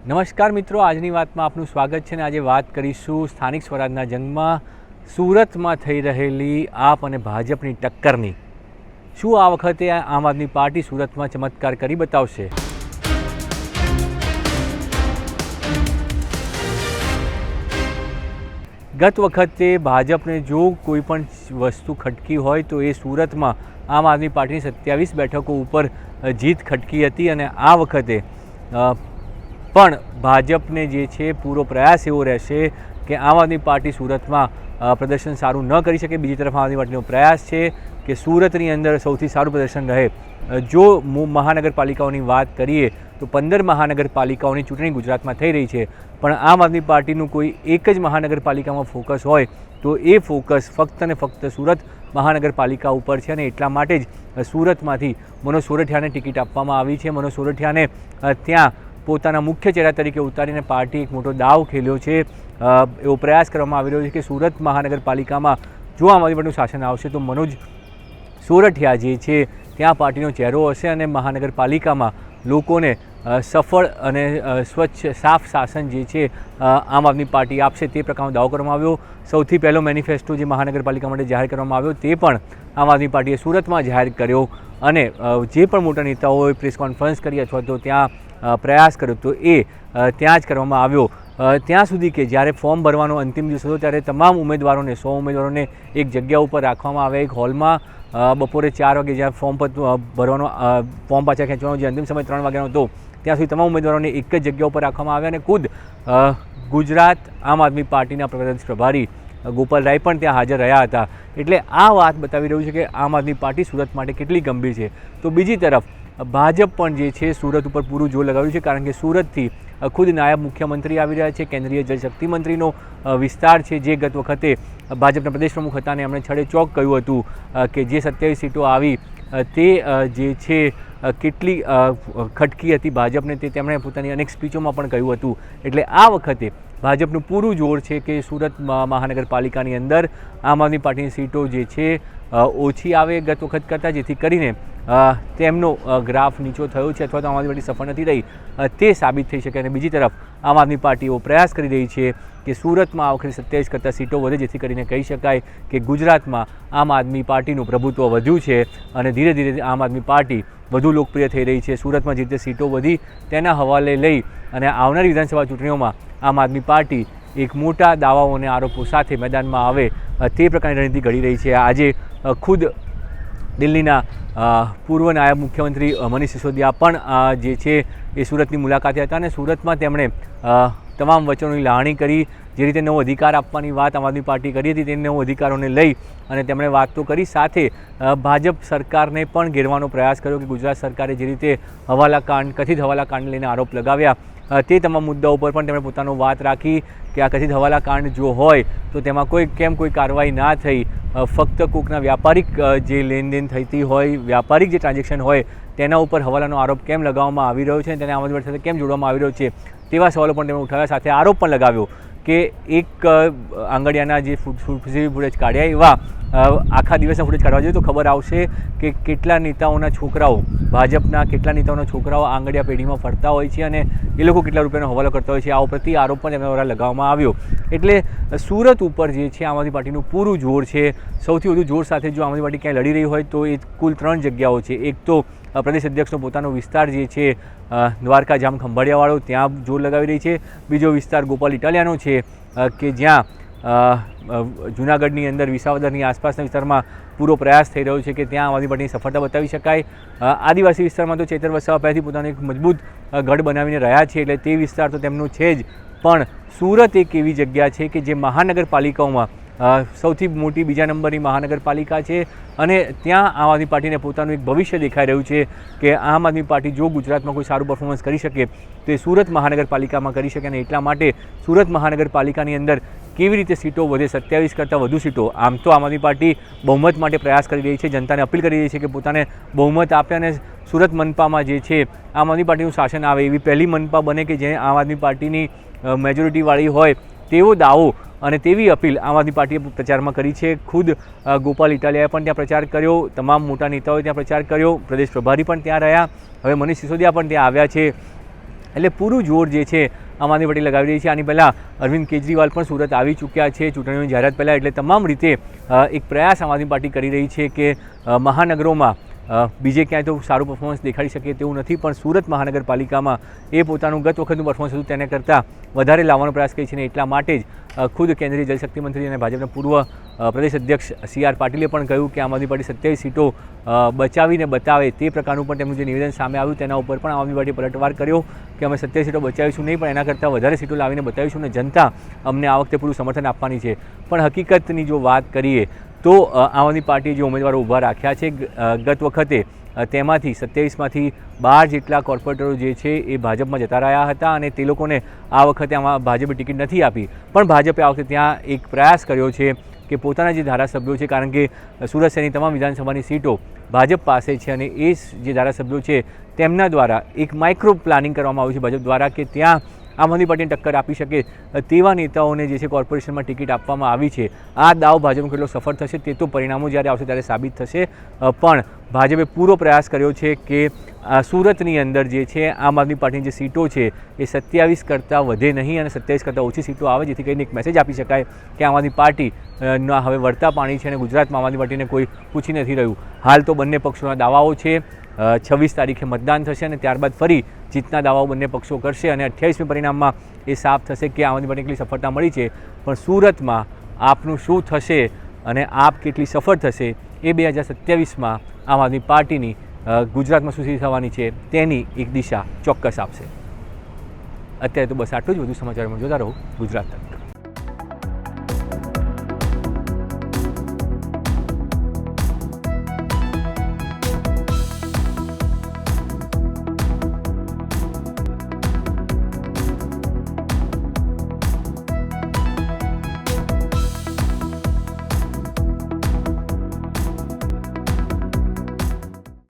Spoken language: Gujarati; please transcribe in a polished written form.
નમસ્કાર મિત્રો, આજની વાતમાં આપનું સ્વાગત છે. અને આજે વાત કરીશું સ્થાનિક સ્વરાજના જંગમાં સુરતમાં થઈ રહેલી આપ અને ભાજપની ટક્કરની. શું આ વખતે આમ આદમી પાર્ટી સુરતમાં ચમત્કાર કરી બતાવશે? ગત વખતે ભાજપને જો કોઈ પણ વસ્તુ ખટકી હોય તો એ સુરતમાં આમ આદમી પાર્ટીની 27 બેઠકો ઉપર જીત ખટકી હતી. અને આ વખતે પણ ભાજપને જે છે પૂરો પ્રયાસ એવો રહેશે કે આમ આદમી પાર્ટી સુરતમાં પ્રદર્શન સારું ન કરી શકે. બીજી તરફ આમ આદમી પાર્ટીનો પ્રયાસ છે કે સુરતની અંદર સૌથી સારું પ્રદર્શન રહે. જો મહાનગરપાલિકાઓની વાત કરીએ તો 15 મહાનગરપાલિકાઓની ચૂંટણી ગુજરાતમાં થઈ રહી છે, પણ આમ આદમી પાર્ટીનું કોઈ એક જ મહાનગરપાલિકામાં ફોકસ હોય તો એ ફોકસ ફક્ત ને ફક્ત સુરત મહાનગરપાલિકા ઉપર છે. અને એટલા માટે જ સુરતમાંથી મનોજ સોરઠિયાને ટિકિટ આપવામાં આવી છે. મનોજ સોરઠિયાને ત્યાં પોતાના મુખ્ય ચહેરા તરીકે ઉતારીને પાર્ટી એક મોટો દાવ ખેલ્યો છે. એવો પ્રયાસ કરવામાં આવી રહ્યો છે કે સુરત મહાનગરપાલિકામાં જો આમ આદમી પાર્ટીનું શાસન આવશે તો મનોજ સોરઠિયા જે છે ત્યાં પાર્ટીનો ચહેરો હશે અને મહાનગરપાલિકામાં લોકોને સફળ અને સ્વચ્છ સાફ શાસન જે છે આમ આદમી પાર્ટી આપશે તે પ્રકારનો દાવો કરવામાં આવ્યો. સૌથી પહેલો મેનિફેસ્ટો જે મહાનગરપાલિકા માટે જાહેર કરવામાં આવ્યો તે પણ આમ આદમી પાર્ટીએ સુરતમાં જાહેર કર્યો. અને જે પણ મોટા નેતાઓએ પ્રેસ કોન્ફરન્સ કરી અથવા તો ત્યાં પ્રયાસ કર્યો તો એ ત્યાં જ કરવામાં આવ્યો. ત્યાં સુધી કે જ્યારે ફોર્મ ભરવાનો અંતિમ દિવસ હતો ત્યારે તમામ ઉમેદવારોને 100 ઉમેદવારોને એક જગ્યા ઉપર રાખવામાં આવ્યા. એક હોલમાં બપોરે 4 વાગે જ્યાં ફોર્મ ભરવાનો ફોર્મ પાછા ખેંચવાનો જે અંતિમ સમય 3 વાગ્યાનો હતો ત્યાં સુધી તમામ ઉમેદવારોને એક જ જગ્યા ઉપર રાખવામાં આવ્યા. અને ખુદ ગુજરાત આમ આદમી પાર્ટીના પ્રદેશ પ્રભારી ગોપાલ રાય પણ ત્યાં હાજર રહ્યા હતા. એટલે આ વાત બતાવી રહ્યું છે કે આમ આદમી પાર્ટી સુરત માટે કેટલી ગંભીર છે. તો બીજી તરફ ભાજપ પણ જે છે સુરત ઉપર પૂરું જોર લગાવ્યું છે, કારણ કે સુરતથી ખુદ નાયબ મુખ્યમંત્રી આવી રહ્યા છે. કેન્દ્રીય જળશક્તિ મંત્રીનો વિસ્તાર છે જે ગત વખતે ભાજપના પ્રદેશ પ્રમુખ હતા અને એમણે છડે ચોક કહ્યું હતું કે જે 27 સીટો આવી તે જે છે કેટલી ખટકી હતી ભાજપને તે તેમણે પોતાની અનેક સ્પીચોમાં પણ કહ્યું હતું. એટલે આ વખતે ભાજપનું પૂરું જોર છે કે સુરત મહાનગરપાલિકાની અંદર આમ આદમી પાર્ટીની સીટો જે છે ઓછી આવે ગત વખત કરતાં, જેથી કરીને તેમનો ગ્રાફ નીચો થયો છે અથવા તો આમ આદમી પાર્ટી સફળ નથી રહી તે સાબિત થઈ શકે. અને બીજી તરફ આમ આદમી પાર્ટી એવો પ્રયાસ કરી રહી છે કે સુરતમાં આ વખતે 27 કરતાં સીટો વધે, જેથી કરીને કહી શકાય કે ગુજરાતમાં આમ આદમી પાર્ટીનું પ્રભુત્વ વધ્યું છે અને ધીરે ધીરે આમ આદમી પાર્ટી વધુ લોકપ્રિય થઈ રહી છે. સુરતમાં જે રીતે સીટો વધી તેના હવાલે લઈ અને આવનારી વિધાનસભા ચૂંટણીઓમાં આમ આદમી પાર્ટી એક મોટા દાવાઓ અને આરોપો સાથે મેદાનમાં આવે તે પ્રકારની રણનીતિ ઘડી રહી છે. આજે ખુદ દિલ્હીના પૂર્વ નાયબ મુખ્યમંત્રી મનીષ સિસોદિયા પણ જે છે એ સુરતની મુલાકાતે હતા અને સુરતમાં તેમણે તમામ વચનોની લાવણી કરી. જે રીતે નવો અધિકાર આપવાની વાત આમ આદમી પાર્ટી કરી હતી તે નવો અધિકારોને લઈ અને તેમણે વાત તો કરી, સાથે ભાજપ સરકારને પણ ઘેરવાનો પ્રયાસ કર્યો કે ગુજરાત સરકારે જે રીતે કથિત હવાલાકાંડ લઈને આરોપ લગાવ્યા તે તમામ મુદ્દાઓ પર પણ તેમણે પોતાનો વાત રાખી કે આ કથિત હવાલાકાંડ જો હોય તો તેમાં કોઈ કાર્યવાહી ના થઈ, ફક્ત કોઈકના વ્યાપારિક જે લેનદેન થતી હોય, વ્યાપારિક જે ટ્રાન્ઝેક્શન હોય તેના ઉપર હવાલાનો આરોપ કેમ લગાવવામાં આવી રહ્યો છે, તેને આમ આદમી પાર્ટી સાથે કેમ જોડવામાં આવી રહ્યો છે તેવા સવાલો પણ તેમણે ઉઠાવ્યા. સાથે આરોપ પણ લગાવ્યો કે એક આંગડિયાના જે સીસીટીવી ફૂટેજ કાઢ્યા એવા આખા દિવસના ફૂટેજ કાઢવા જોઈએ તો ખબર આવશે કે કેટલા નેતાઓના છોકરાઓ, ભાજપના કેટલા નેતાઓના છોકરાઓ આંગડિયા પેઢીમાં ફરતા હોય છે અને એ લોકો કેટલા રૂપિયાનો હવાલો કરતા હોય છે. આ પ્રતિ આરોપ પણ તેમના દ્વારા લગાવવામાં આવ્યો. એટલે સુરત ઉપર જે છે આમ આદમી પાર્ટીનું પૂરું જોર છે. સૌથી વધુ જોર સાથે જો આમ આદમી પાર્ટી ક્યાંય લડી રહી હોય તો એ કુલ 3 જગ્યાઓ છે. એક તો પ્રદેશ અધ્યક્ષનો પોતાનો વિસ્તાર જે છે દ્વારકા જામ ખંભાળિયાવાળો, ત્યાં જોર લગાવી રહી છે. બીજો વિસ્તાર ગોપાલ ઇટાલિયાનો છે કે જ્યાં જૂનાગઢની અંદર વિસાવદરની આસપાસના વિસ્તારમાં પૂરો પ્રયાસ થઈ રહ્યો છે કે ત્યાં આમ આદમી પાર્ટીની સફળતા બતાવી શકાય. આદિવાસી વિસ્તારમાં તો ચેતર વસાવા પહેલાંથી પોતાનો એક મજબૂત ગઢ બનાવીને રહ્યા છે એટલે તે વિસ્તાર તો તેમનો છે જ, પણ સુરત એક એવી જગ્યા છે કે જે મહાનગરપાલિકાઓમાં સૌથી મોટી બીજા નંબરની મહાનગરપાલિકા છે અને ત્યાં આમ આદમી પાર્ટીને પોતાનું એક ભવિષ્ય દેખાઈ રહ્યું છે કે આમ આદમી પાર્ટી જો ગુજરાતમાં કોઈ સારું પરફોર્મન્સ કરી શકે તો એ સુરત મહાનગરપાલિકામાં કરી શકે. અને એટલા માટે સુરત મહાનગરપાલિકાની અંદર કેવી રીતે સીટો વધે, 27 કરતાં વધુ સીટો. આમ તો આમ આદમી પાર્ટી બહુમત માટે પ્રયાસ કરી રહી છે, જનતાને અપીલ કરી રહી છે કે પોતાને બહુમત આપે અને સુરત મનપામાં જે છે આમ આદમી પાર્ટીનું શાસન આવે. એવી પહેલી મનપા બને કે જે આમ આદમી પાર્ટીની મેજોરિટીવાળી હોય તેવો દાવો અને તેવી અપીલ આમ આદમી પાર્ટીએ પ્રચારમાં કરી છે. ખુદ ગોપાલ ઇટાલિયાએ પણ ત્યાં પ્રચાર કર્યો, તમામ મોટા નેતાઓએ ત્યાં પ્રચાર કર્યો, પ્રદેશ પ્રભારી પણ ત્યાં રહ્યા, હવે મનીષ સિસોદિયા પણ ત્યાં આવ્યા છે. એટલે પૂરું જોર જે છે આમ આદમી પાર્ટી લગાવી રહી છે. આની પહેલાં અરવિંદ કેજરીવાલ પણ સુરત આવી ચૂક્યા છે ચૂંટણીઓની જાહેરાત પહેલાં. એટલે તમામ રીતે એક પ્રયાસ આમ આદમી પાર્ટી કરી રહી છે કે મહાનગરોમાં બીજે ક્યાંય તો સારું પરફોર્મન્સ દેખાડી શકે તેવું નથી, પણ સુરત મહાનગરપાલિકામાં એ પોતાનું ગત વખતનું પરફોર્મન્સ હતું તેને કરતાં વધારે લાવવાનો પ્રયાસ કરી છે. અને એટલા માટે જ ખુદ કેન્દ્રીય જલશક્તિ મંત્રી અને ભાજપના પૂર્વ પ્રદેશ અધ્યક્ષ CR પાટીલે પણ કહ્યું કે આમ આદમી પાર્ટી 27 સીટો બચાવીને બતાવે તે પ્રકારનું પણ તેમનું જે નિવેદન સામે આવ્યું તેના ઉપર પણ આમ આદમી પાર્ટીએ પલટવાર કર્યો કે અમે 27 સીટો બચાવીશું નહીં, પણ એના કરતાં વધારે સીટો લાવીને બતાવીશું અને જનતા અમને આ વખતે પૂરું સમર્થન આપવાની છે. પણ હકીકતની જો વાત કરીએ તો આમ આદમી પાર્ટીએ જે ઉમેદવારો ઊભા રાખ્યા છે ગત વખતે તેમાંથી 27માંથી 12 જેટલા કોર્પોરેટરો જે છે એ ભાજપમાં જતા રહ્યા હતા અને તે લોકોને આ વખતે આમાં ભાજપે ટિકિટ નથી આપી. પણ ભાજપે આ વખતે ત્યાં એક પ્રયાસ કર્યો છે કે પોતાના જે ધારાસભ્યો છે, કારણ કે સુરત શહેરની તમામ વિધાનસભાની સીટો ભાજપ પાસે છે અને એ જે ધારાસભ્યો છે તેમના દ્વારા એક માઇક્રો પ્લાનિંગ કરવામાં આવ્યું છે ભાજપ દ્વારા કે ત્યાં આમ આદમી પાર્ટીને ટક્કર આપી શકે તેવા નેતાઓને જે છે કોર્પોરેશનમાં ટિકિટ આપવામાં આવી છે. આ દાવ ભાજપનો કેટલો સફળ થશે તે તો પરિણામો જ્યારે આવશે ત્યારે સાબિત થશે. પણ ભાજપે પૂરો પ્રયાસ કર્યો છે કે સુરતની અંદર જે છે આમ આદમી પાર્ટીની જે સીટો છે એ 27 કરતાં વધે નહીં અને 27 કરતાં ઓછી સીટો આવે, જેથી કરીને એક મેસેજ આપી શકાય કે આમ આદમી પાર્ટી ના હવે વળતા પાણી છે અને ગુજરાતમાં આમ આદમી પાર્ટીને કોઈ પૂછી નથી રહ્યું. હાલ તો બંને પક્ષોના દાવાઓ છે. 26 તારીખે મતદાન થશે અને ત્યારબાદ ફરી જીતના દાવાઓ બંને પક્ષો કરશે અને 28મી પરિણામમાં એ સાફ થશે કે આમ આદમી પાર્ટીને કેટલી સફળતા મળી છે. પણ સુરતમાં આપનું શું થશે અને આપ કેટલી સફળ થશે એ 2027માં આમ આદમી પાર્ટીની ગુજરાતમાં શું થવાની છે તેની એક દિશા ચોક્કસ આપશે. અત્યારે તો બસ આટલું જ. વધુ સમાચારમાં જોતા રહો ગુજરાત તક.